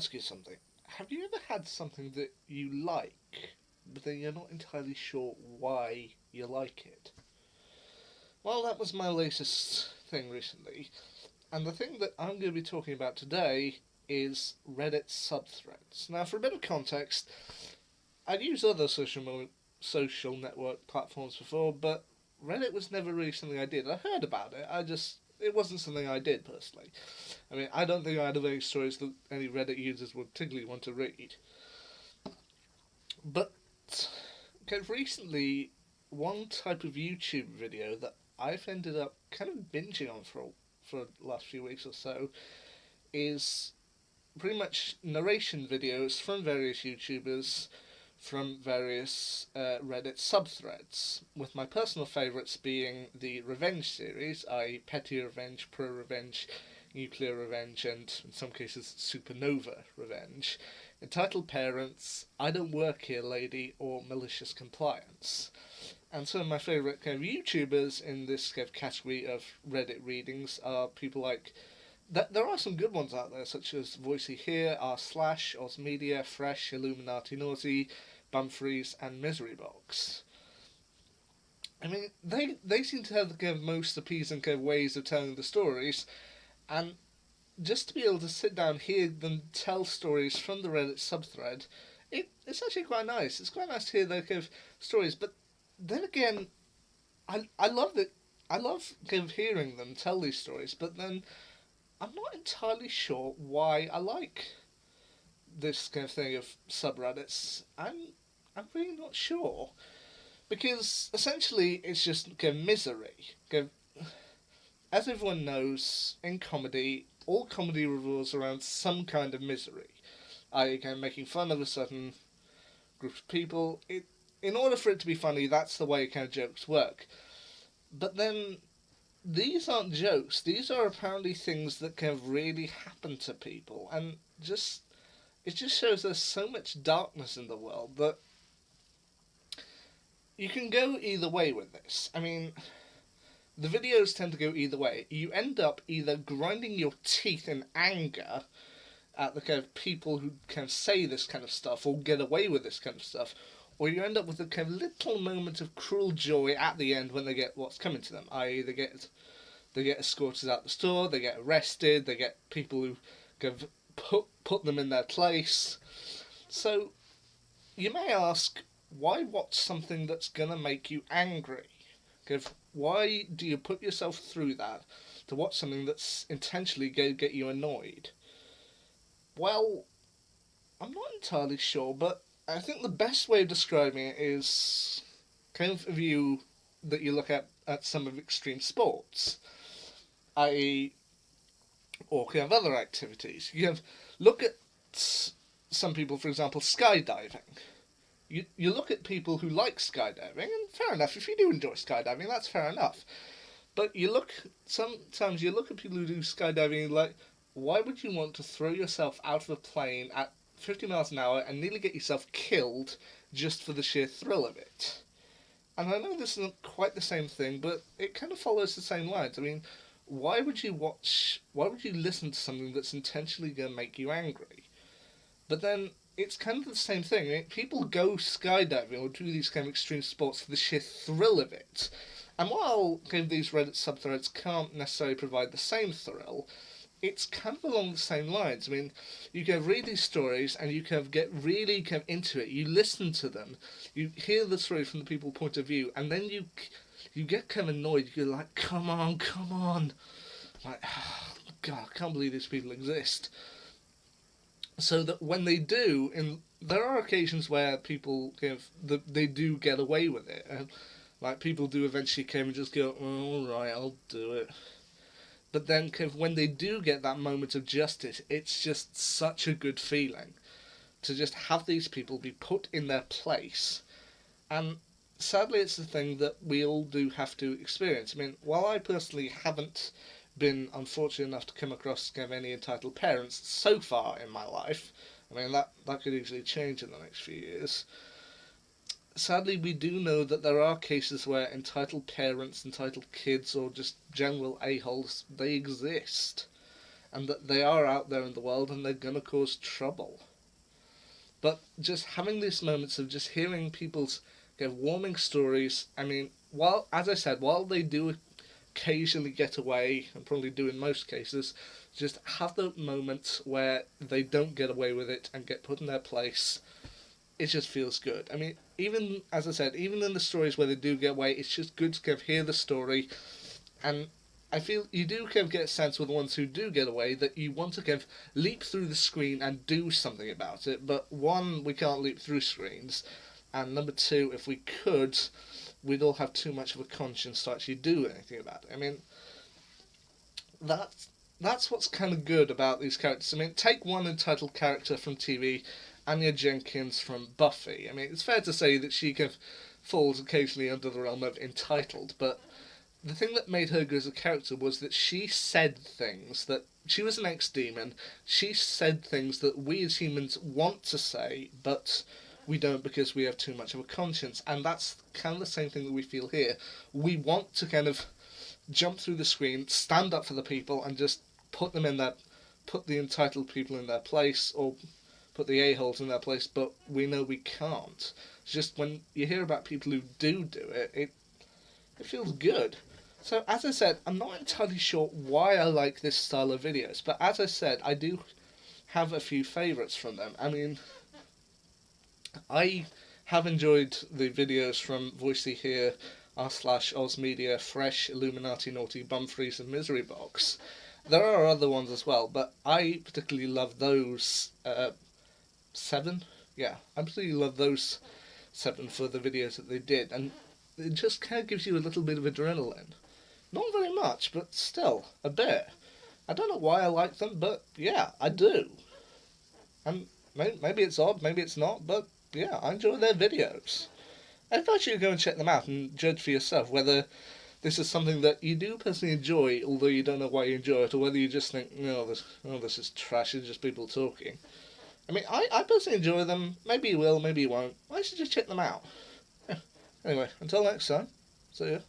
ask you something. Have you ever had something that you like, but then you're not entirely sure why you like it? Well, that was my latest thing recently, and the thing that I'm going to be talking about today is Reddit subthreads. Now, for a bit of context, I'd used other social network platforms before, but Reddit was never really something I did. I heard about it, it wasn't something I did personally. I mean, I don't think I had any stories that any Reddit users would particularly want to read. But recently, one type of YouTube video that I've ended up kind of binging on for the last few weeks or so is pretty much narration videos from various YouTubers from various Reddit subthreads, with my personal favourites being the Revenge series, i.e. Petty Revenge, Pro Revenge, Nuclear Revenge, and in some cases Supernova Revenge, entitled Parents, I Don't Work Here Lady, or Malicious Compliance. And some of my favourite kind of YouTubers in this kind of category of Reddit readings are people like there are some good ones out there, such as Voicey Here, R Slash, Oz Media, Fresh, Illuminati Naughty, Bumfries, and Misery Box. I mean, they seem to have the kind of most appeasing kind of ways of telling the stories, and just to be able to sit down, hear them tell stories from the Reddit subthread, it's actually quite nice. It's quite nice to hear their kind of stories, but then again, I love that. I love kind of hearing them tell these stories, but then I'm not entirely sure why I like this kind of thing of subreddits. I'm really not sure, because essentially it's just kind of misery. Kind of, as everyone knows, in comedy, all comedy revolves around some kind of misery, i.e., kind of making fun of a certain group of people. In order for it to be funny, that's the way kind of jokes work. But then these aren't jokes. These are apparently things that kind of really happen to people, and it just shows there's so much darkness in the world that you can go either way with this. I mean, the videos tend to go either way. You end up either grinding your teeth in anger at the kind of people who kind of say this kind of stuff or get away with this kind of stuff, or you end up with a kind of little moment of cruel joy at the end when they get what's coming to them, i.e. they get escorted out the store, they get arrested, they get people who kind of put them in their place. So you may ask, why watch something that's gonna make you angry? Why do you put yourself through that to watch something that's intentionally going to get you annoyed? Well, I'm not entirely sure, but I think the best way of describing it is kind of a view that you look at some of extreme sports, i.e., or kind of other activities. You have look at some people, for example, skydiving. You look at people who like skydiving, and fair enough, if you do enjoy skydiving, that's fair enough. But sometimes you look at people who do skydiving and like, why would you want to throw yourself out of a plane at 50 miles an hour and nearly get yourself killed just for the sheer thrill of it? And I know this isn't quite the same thing, but it kind of follows the same lines. I mean, why would you listen to something that's intentionally going to make you angry? But then it's kind of the same thing. I mean, people go skydiving or do these kind of extreme sports for the sheer thrill of it. And while kind of these Reddit subthreads can't necessarily provide the same thrill, it's kind of along the same lines. I mean, you can read these stories and you kind of get really kind of into it. You listen to them, you hear the story from the people's point of view, and then you get kind of annoyed. You're like, come on. Like, oh, God, I can't believe these people exist. So that when they do, there are occasions where people kind of they do get away with it, and like people do eventually come and just go, oh, all right, I'll do it. But then kind of when they do get that moment of justice, it's just such a good feeling to just have these people be put in their place. And sadly, it's the thing that we all do have to experience. I mean, while I personally haven't been unfortunate enough to come across kind of any entitled parents so far in my life, I mean, that could easily change in the next few years. Sadly, we do know that there are cases where entitled parents, entitled kids, or just general a-holes, they exist. and that they are out there in the world and they're going to cause trouble. But just having these moments of just hearing people's warming stories, I mean, while, as I said, while they do occasionally get away, and probably do in most cases, just have the moments where they don't get away with it and get put in their place, it just feels good. I mean, even, as I said, even in the stories where they do get away, it's just good to hear the story, and I feel you do get a sense with the ones who do get away that you want to leap through the screen and do something about it, but one, we can't leap through screens, and number two, if we could, we'd all have too much of a conscience to actually do anything about it. I mean, that's what's kind of good about these characters. I mean, take one entitled character from TV, Anya Jenkins from Buffy. I mean, it's fair to say that she falls occasionally under the realm of entitled, but the thing that made her good as a character was that she said things that she was an ex-demon. She said things that we as humans want to say, but we don't because we have too much of a conscience. And that's kind of the same thing that we feel here. We want to jump through the screen, stand up for the people, and just put the entitled people in their place, or put the a-holes in their place, but we know we can't. It's just when you hear about people who do it, it feels good. So, as I said, I'm not entirely sure why I like this style of videos, but as I said, I do have a few favourites from them. I mean, I have enjoyed the videos from Voicey here, r/Oz Media, Fresh, Illuminati Naughty, Bumfries and Misery Box. There are other ones as well, but I particularly love those 7. Yeah, I particularly love those 7 for the videos that they did, and it just kind of gives you a little bit of adrenaline. Not very much, but still, a bit. I don't know why I like them, but yeah, I do. And maybe it's odd, maybe it's not, but yeah, I enjoy their videos. I thought you could go and check them out and judge for yourself whether this is something that you do personally enjoy, although you don't know why you enjoy it, or whether you just think, this is trash, it's just people talking. I mean, I personally enjoy them. Maybe you will, maybe you won't. Why should you check them out? Yeah. Anyway, until next time, see ya.